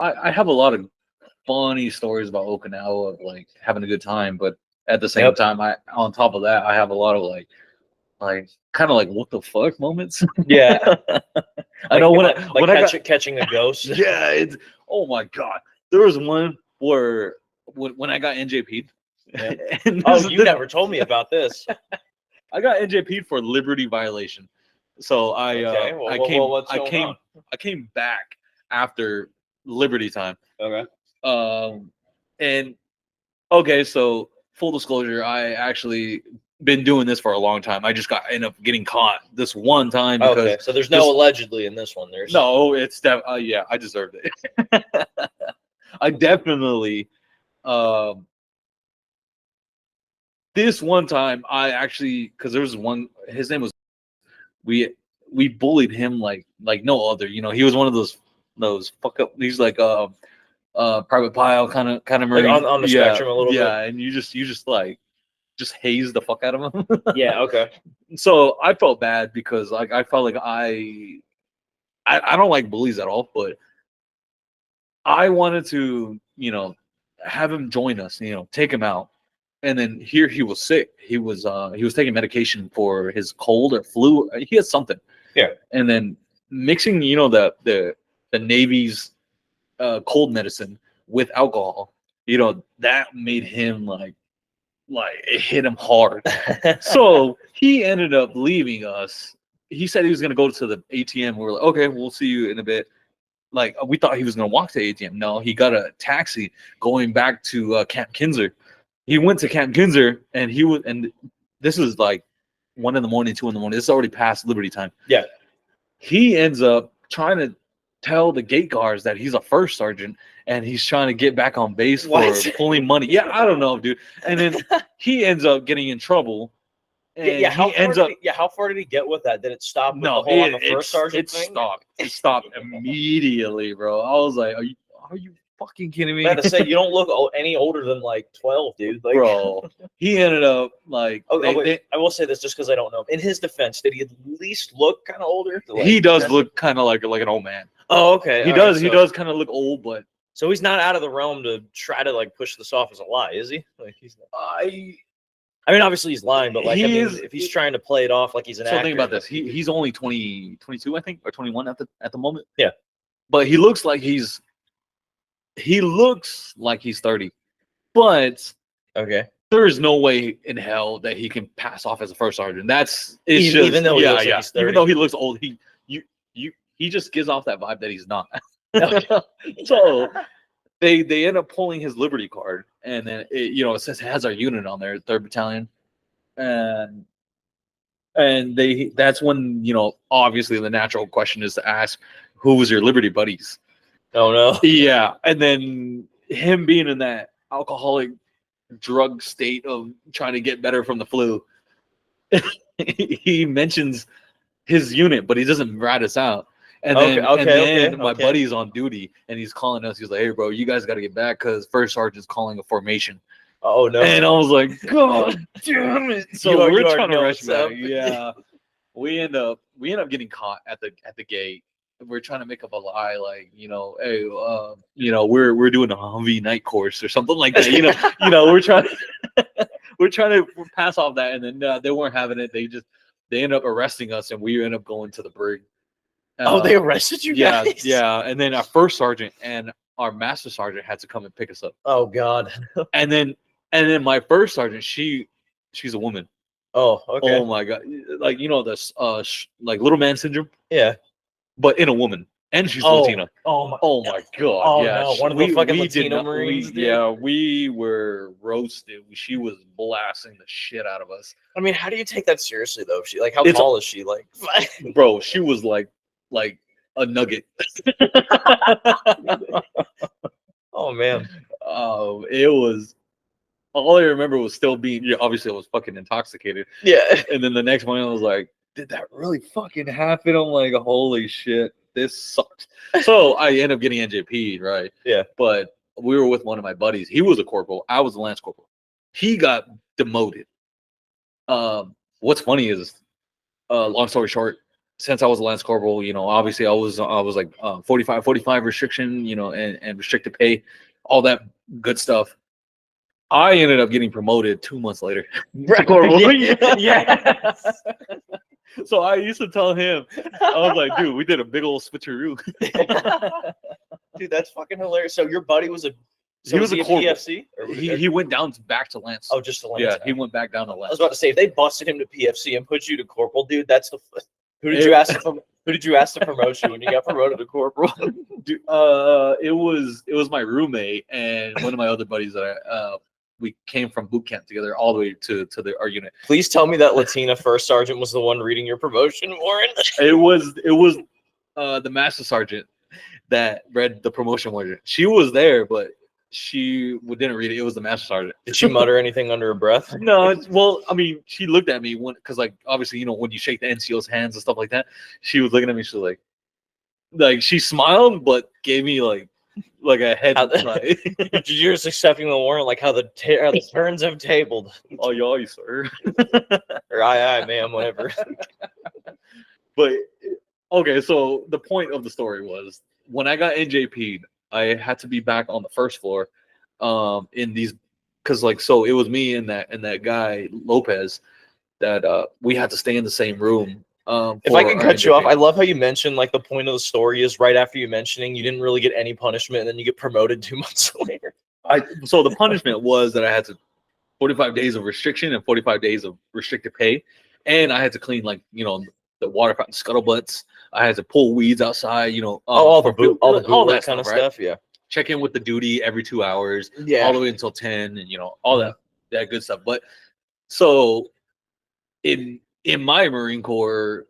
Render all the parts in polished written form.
I have a lot of funny stories about Okinawa of like having a good time, but at the same time, I on top of that, I have a lot of like kind of like what the fuck moments. Yeah. I know when catching a ghost. yeah, it's oh my god. There was one where when I got NJP'd. Yeah. And Oh, you never told me about this. I got NJP'd for liberty violation. So I came back after Liberty time. Okay. And okay, so full disclosure, I actually been doing this for a long time. I just ended up getting caught this one time because okay. So there's no allegedly in this one. There's no, it's yeah, I deserved it. I definitely this one time I actually because there was one his name was we bullied him like no other. You know, he was one of those fuck up. He's like private pile kind of marine like on the spectrum a little bit. Yeah, and you just like just haze the fuck out of him. Yeah, okay. So I felt bad because like I felt like I don't like bullies at all, but I wanted to, have him join us, take him out. And then here he was sick. He was taking medication for his cold or flu. He had something. Yeah. And then mixing, the Navy's cold medicine with alcohol, that made him like it hit him hard. So he ended up leaving us. He said he was gonna go to the ATM. We were like, okay, we'll see you in a bit. Like we thought he was gonna walk to the ATM. No, he got a taxi going back to Camp Kinzer. He went to Camp Kinzer and this was like 1 in the morning, 2 in the morning. This is already past Liberty time. Yeah. He ends up trying to tell the gate guards that he's a first sergeant and he's trying to get back on base for pulling money. Yeah, I don't know, dude. And then he ends up getting in trouble. And how far did he get with that? Did it stop with the whole I'm a first sergeant thing? It stopped immediately, bro. I was like, are you fucking kidding me? I had to say, you don't look any older than like 12, dude. Like, bro, he ended up like. I will say this just because I don't know. In his defense, did he at least look kind of older? Like, he does look kind of like an old man. Oh, okay. He does. He does kind of look old, but so he's not out of the realm to try to like push this off as a lie, is he? Like he's. I mean, obviously he's lying, but like, if he's trying to play it off like he's an actor. So think about this. He's only 22, I think, or 21 at the moment. Yeah, but he looks like he's 30. But okay, there is no way in hell that he can pass off as a first sergeant. Even though he looks like he's 30. Even though he looks old, he just gives off that vibe that he's not. So they end up pulling his Liberty card, and then it says it has our unit on there, 3rd Battalion, and that's when obviously the natural question is to ask, who was your Liberty buddies? Oh no. Yeah, and then him being in that alcoholic drug state of trying to get better from the flu, he mentions his unit, but he doesn't rat us out. And then my buddy's on duty, and he's calling us. He's like, "Hey, bro, you guys got to get back because first sergeant's calling a formation." Oh no! And I was like, "God damn it!" So we're trying to rush back. Yeah, we end up getting caught at the gate. We're trying to make up a lie, like hey, we're doing a Humvee night course or something like that. we're trying to pass off that, and then they weren't having it. They end up arresting us, and we end up going to the brig. They arrested you guys? Yeah. And then our first sergeant and our master sergeant had to come and pick us up. Oh God. and then my first sergeant, she's a woman. Oh, okay. Oh my God. Like this like little man syndrome. Yeah. But in a woman. And she's Latina. Oh my God. Oh yeah. No. One of the fucking Latino Marines. We were roasted. She was blasting the shit out of us. I mean, how do you take that seriously though? How tall is she? Like bro, she was like a nugget. Oh man. It was all I remember was still being obviously I was fucking intoxicated. Yeah. And then the next morning I was like, did that really fucking happen? I'm like, holy shit, this sucks. So I ended up getting NJP'd, right? Yeah. But we were with one of my buddies. He was a corporal. I was a lance corporal. He got demoted. What's funny is long story short, since I was a Lance Corporal, obviously I was like 45 restriction, and restricted pay, all that good stuff. I ended up getting promoted 2 months later to Corporal. Yeah. So I used to tell him, I was like, dude, we did a big old switcheroo. Dude, that's fucking hilarious. So your buddy was a PFC? He went down back to Lance. Oh, just to Lance. Yeah, he went back down to Lance. I was about to say, if they busted him to PFC and put you to Corporal, dude, that's the. Who did you ask to promote you when you got promoted to Corporal? Dude, it was my roommate and one of my other buddies that we came from boot camp together all the way to our unit. Please tell me that Latina first sergeant was the one reading your promotion warrant. It was the master sergeant that read the promotion warrant. She was there, but she didn't read it. It was the master sergeant. Did she mutter anything under her breath? No. Well, I mean, she looked at me because, like, obviously, when you shake the NCO's hands and stuff like that, she was looking at me. She was like she smiled, but gave me like a head. You're just accepting the warrant, like how the turns have tabled. Oh, y'all, sir. Or aye, ma'am, whatever. But okay, so the point of the story was when I got NJP'd, I had to be back on the first floor, in these, because so it was me and that guy Lopez that we had to stay in the same room. If I can cut you off, I love how you mentioned like the point of the story is right after you mentioning you didn't really get any punishment and then you get promoted 2 months later. So the punishment was that I had to 45 days of restriction and 45 days of restricted pay, and I had to clean the water fountain scuttlebutts. I had to pull weeds outside, all that kind of stuff. Yeah. Check in with the duty every 2 hours, yeah, all the way until 10, and all that good stuff. But so in my Marine Corps,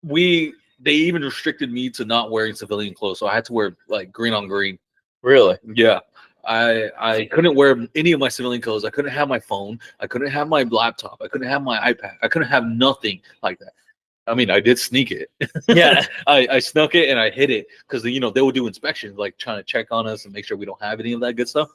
they even restricted me to not wearing civilian clothes, so I had to wear like green on green. Really? Yeah. I couldn't wear any of my civilian clothes. I couldn't have my phone. I couldn't have my laptop. I couldn't have my iPad. I couldn't have nothing like that. I mean, I did sneak it. Yeah. I snuck it and I hid it because they would do inspections, like trying to check on us and make sure we don't have any of that good stuff.